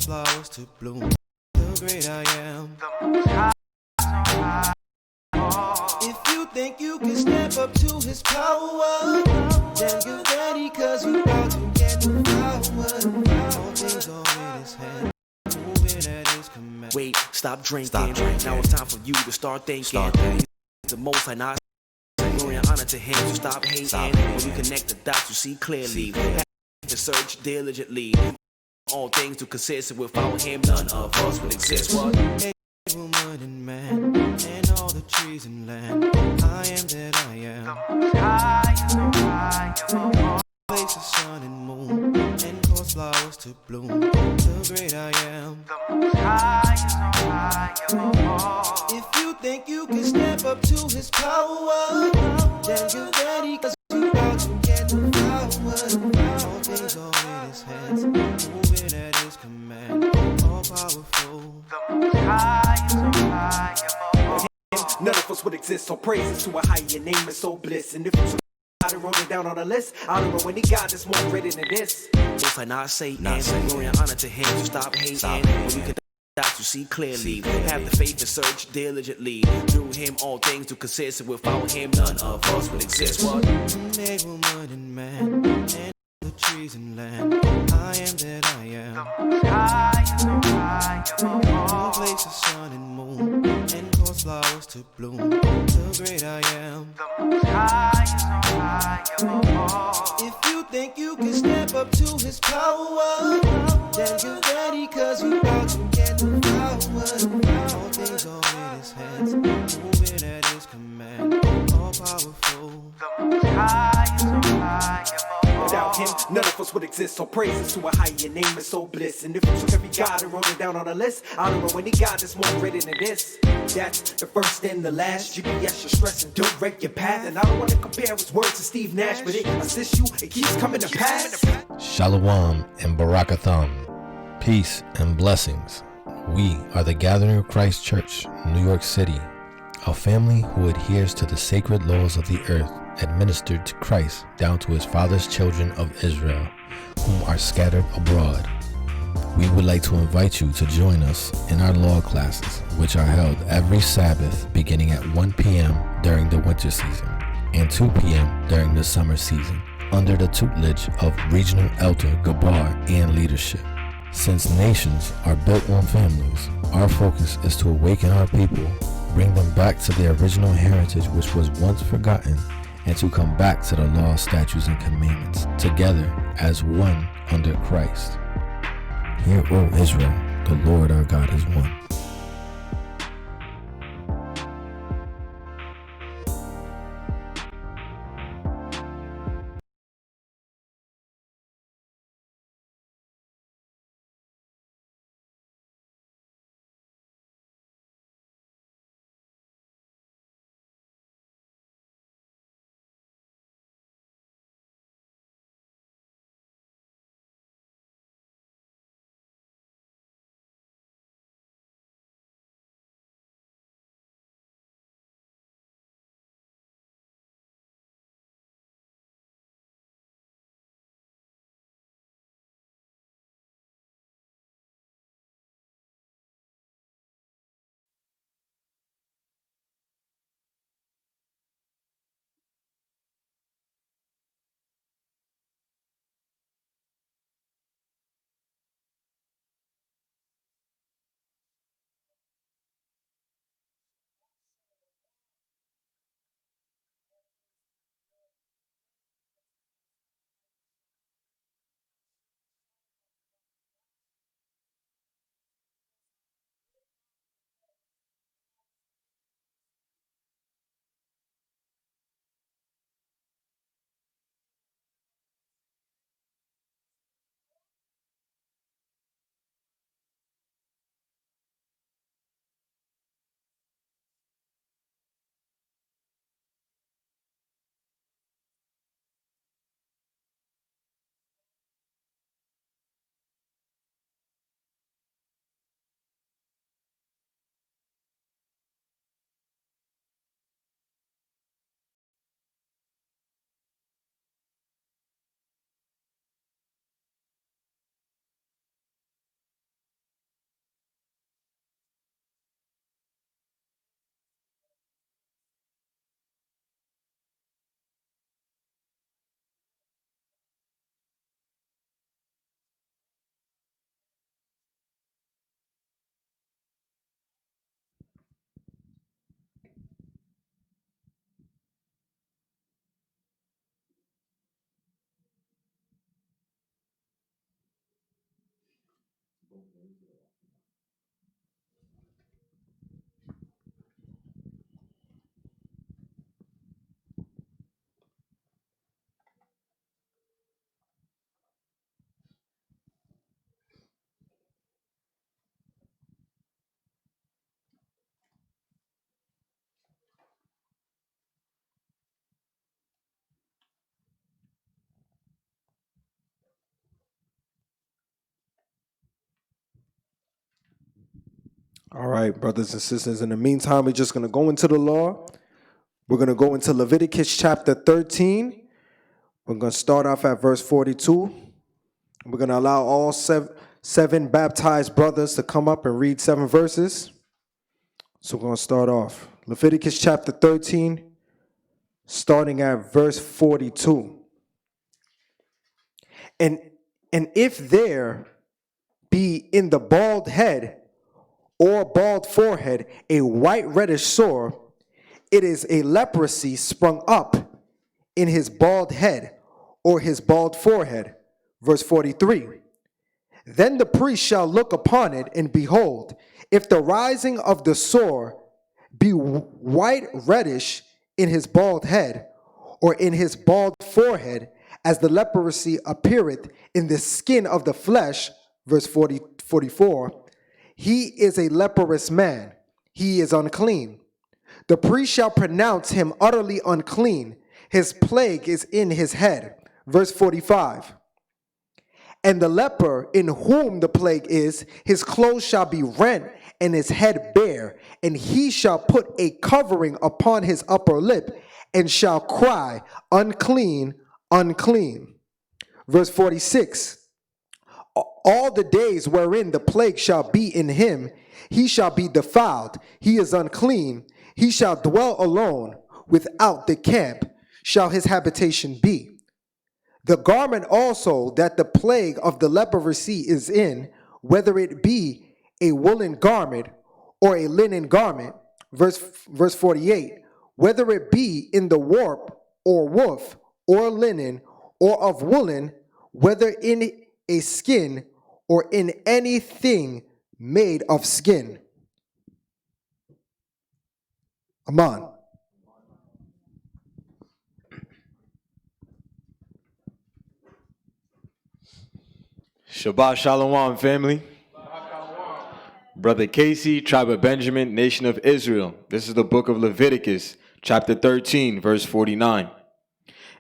cause flowers to bloom. The great I am. If you think you can step up to his power, then get ready, cause you about to get the power. All things are in his hand, moving at his command. Wait, stop drinking. Now it's time for you to start thinking. The most I not glory and honor to him. So stop hating. When we connect the dots, you see clearly. To search diligently. All things to consist. Without him, none of us would exist. What? Woman and man, and all the trees and land. I am that I am. Place the sun and moon, and cause flowers to bloom. The great I am. If you think you can step up to his power, then get ready, cause you about to get the power. All things are in his hands, moving at his command. All powerful. None of us would exist, so praises to a higher name and so bliss. And if you I wrote it down on a list, I don't know any God that's more greater than this. If I not say glory and honor to him, so stop hating. When we could dots, you see clearly. Have the faith to search diligently. Through him, all things to consist. Without him, none of us would exist. What? Made woman and man, and the trees and land. I am that I am. Place the sun and moon, and cause flowers to bloom. The great I am. If you think you can step up to his power, then get ready, cause you about to get the power. All things are in his hands, moving at his command. All powerful. Without him, none of us would exist, so praises to a higher name and so bliss. And if you took every God and wrote it down on a list, I don't know any God that's more greater than this. That's the first and the last. GPS your stress and direct your path. And I don't want to compare his words to Steve Nash, but it assists you, it keeps coming to pass. Shalom and Barakatham. Peace and blessings. We are the Gathering of Christ Church, New York City, a family who adheres to the sacred laws of the earth administered to Christ down to his father's children of Israel, whom are scattered abroad. We would like to invite you to join us in our law classes, which are held every Sabbath beginning at 1 p.m. during the winter season and 2 p.m. during the summer season, under the tutelage of Regional Elder Gabar and leadership. Since nations are built on families, our focus is to awaken our people, bring them back to their original heritage which was once forgotten, and to come back to the law, statutes, and commandments, together as one under Christ. Hear, O Israel, the Lord our God is one. All right, brothers and sisters. In the meantime, we're just going to go into the law. We're going to go into Leviticus chapter 13. We're going to start off at verse 42. We're going to allow all seven baptized brothers to come up and read 7 verses. So we're going to start off. Leviticus chapter 13, starting at verse 42. And if there be in the bald head or bald forehead a white reddish sore, it is a leprosy sprung up in his bald head or his bald forehead. Verse 43. Then the priest shall look upon it, and behold, if the rising of the sore be white reddish in his bald head or in his bald forehead, as the leprosy appeareth in the skin of the flesh, verse 44, he is a leprous man, he is unclean. The priest shall pronounce him utterly unclean. His plague is in his head. Verse 45. And the leper in whom the plague is, his clothes shall be rent and his head bare, and he shall put a covering upon his upper lip and shall cry, unclean, unclean. Verse 46. All the days wherein the plague shall be in him, he shall be defiled, he is unclean, he shall dwell alone, without the camp shall his habitation be. The garment also that the plague of the leprosy is in, whether it be a woolen garment or a linen garment, verse 48, whether it be in the warp or woof or linen or of woolen, whether in a skin or in anything made of skin. Amen. Shabbat Shalom, family. Brother Casey, tribe of Benjamin, nation of Israel. This is the book of Leviticus, chapter 13, verse 49.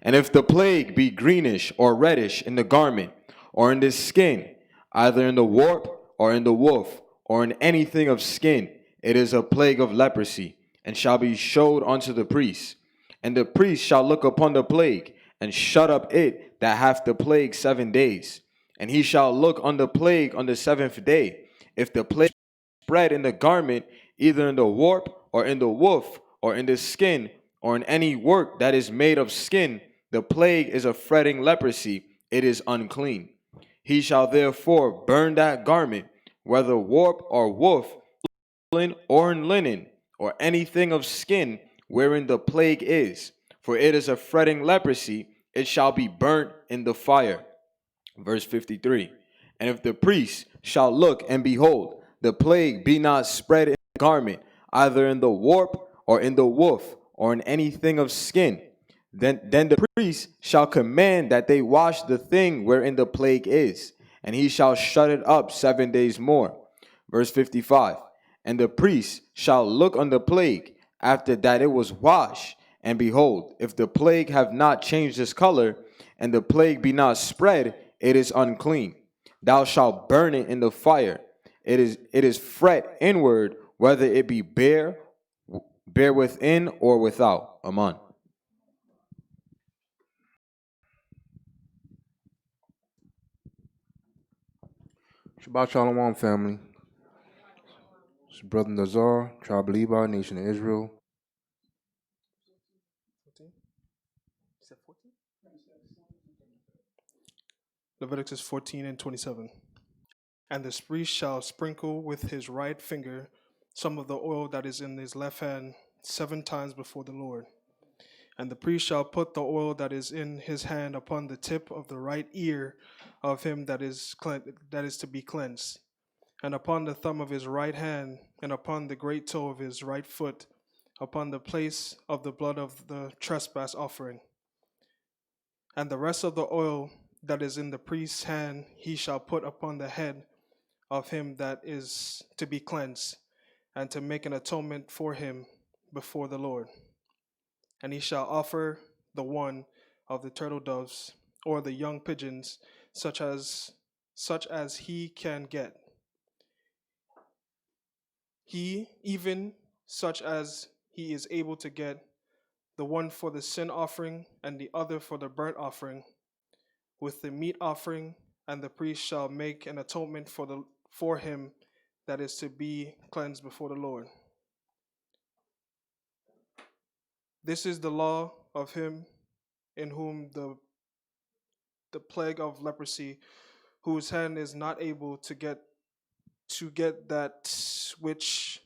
And if the plague be greenish or reddish in the garment, or in the skin, either in the warp or in the woof, or in anything of skin, it is a plague of leprosy, and shall be showed unto the priest. And the priest shall look upon the plague, and shut up it that hath the plague 7 days. And he shall look on the plague on the 7th day. If the plague spread in the garment, either in the warp, or in the woof, or in the skin, or in any work that is made of skin, the plague is a fretting leprosy, it is unclean. He shall therefore burn that garment, whether warp or woof, or in linen, or anything of skin wherein the plague is, for it is a fretting leprosy, it shall be burnt in the fire. Verse 53. And if the priest shall look, and behold, the plague be not spread in the garment, either in the warp, or in the woof, or in anything of skin, then the priest shall command that they wash the thing wherein the plague is, and he shall shut it up 7 days more. Verse 55. And the priest shall look on the plague after that it was washed, and behold, if the plague have not changed its color, and the plague be not spread, it is unclean. Thou shalt burn it in the fire. It is fret inward, whether it be bare within or without. Amen. Shabbat Shalom, family. It's Brother Nazar, tribe of Levi, nation of Israel. Leviticus 14 and 27. And the priest shall sprinkle with his right finger some of the oil that is in his left hand 7 times before the Lord. And the priest shall put the oil that is in his hand upon the tip of the right ear of him that is to be cleansed. and upon the thumb of his right hand, and upon the great toe of his right foot, upon the place of the blood of the trespass offering. And the rest of the oil that is in the priest's hand he shall put upon the head of him that is to be cleansed, and to make an atonement for him before the Lord. And he shall offer the one of the turtle doves, or the young pigeons, such as he can get. Even such as he is able to get, the one for the sin offering, and the other for the burnt offering, with the meat offering, and the priest shall make an atonement for him that is to be cleansed before the Lord. This is the law of him in whom the plague of leprosy, whose hand is not able to get that which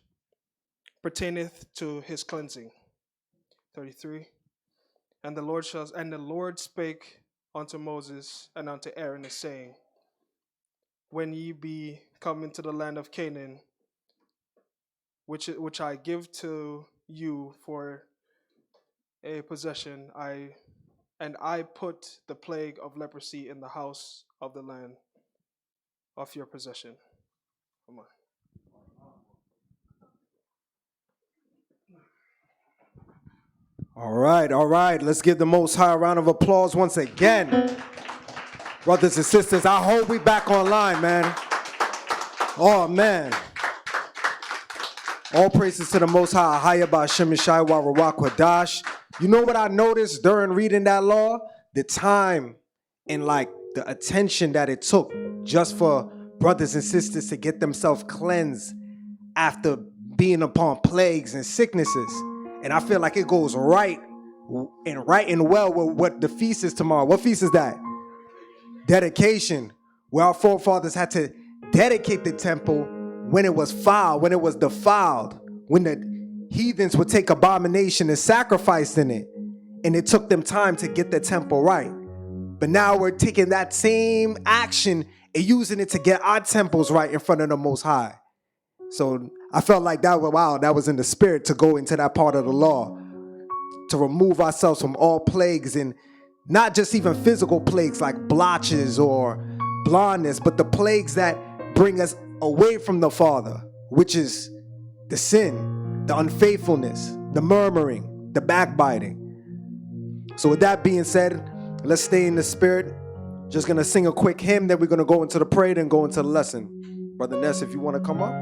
pertaineth to his cleansing. 33. And the Lord spake unto Moses and unto Aaron, saying, when ye be come into the land of Canaan, which I give to you for a possession, I put the plague of leprosy in the house of the land of your possession. Come on. All right. Let's give the Most High a round of applause once again. Brothers and sisters, I hope we back online, man. Oh, man. All praises to the Most High. Ahaya ba'ashem Yeshai wa Ruach Kodash. You know what I noticed during reading that law? The time and like the attention that it took just for brothers and sisters to get themselves cleansed after being upon plagues and sicknesses. And I feel like it goes right and well with what the feast is tomorrow. What feast is that? Dedication, where our forefathers had to dedicate the temple when it was foul, when it was defiled, when the heathens would take abomination and sacrifice in it. And it took them time to get the temple right. But now we're taking that same action and using it to get our temples right in front of the Most High. So I felt like that was in the spirit to go into that part of the law, to remove ourselves from all plagues, and not just even physical plagues like blotches or blindness, but the plagues that bring us away from the Father, which is the sin, the unfaithfulness, the murmuring, the backbiting. So with that being said, let's stay in the spirit. Just going to sing a quick hymn, then we're going to go into the prayer and go into the lesson. Brother Ness, if you want to come up.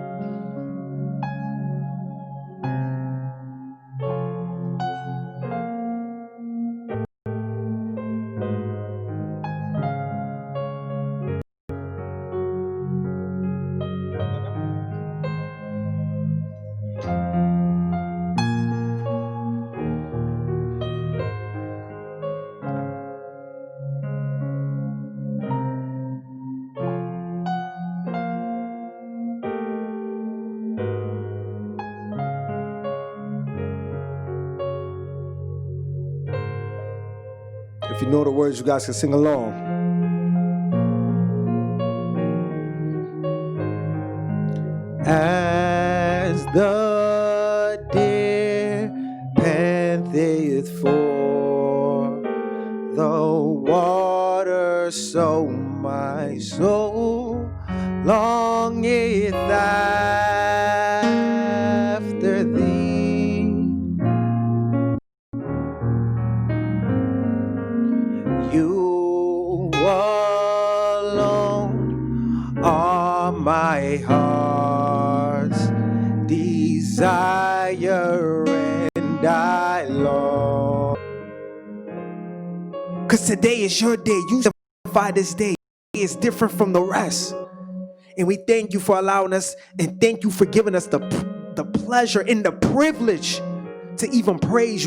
If you know the words, you guys can sing along. As the deer panteth for the water, so my soul longeth after thee. You alone are my heart's desire, and I long. 'Cause today is your day. You sanctify this day. It's different from the rest. And we thank you for allowing us, and thank you for giving us the pleasure and the privilege to even praise you.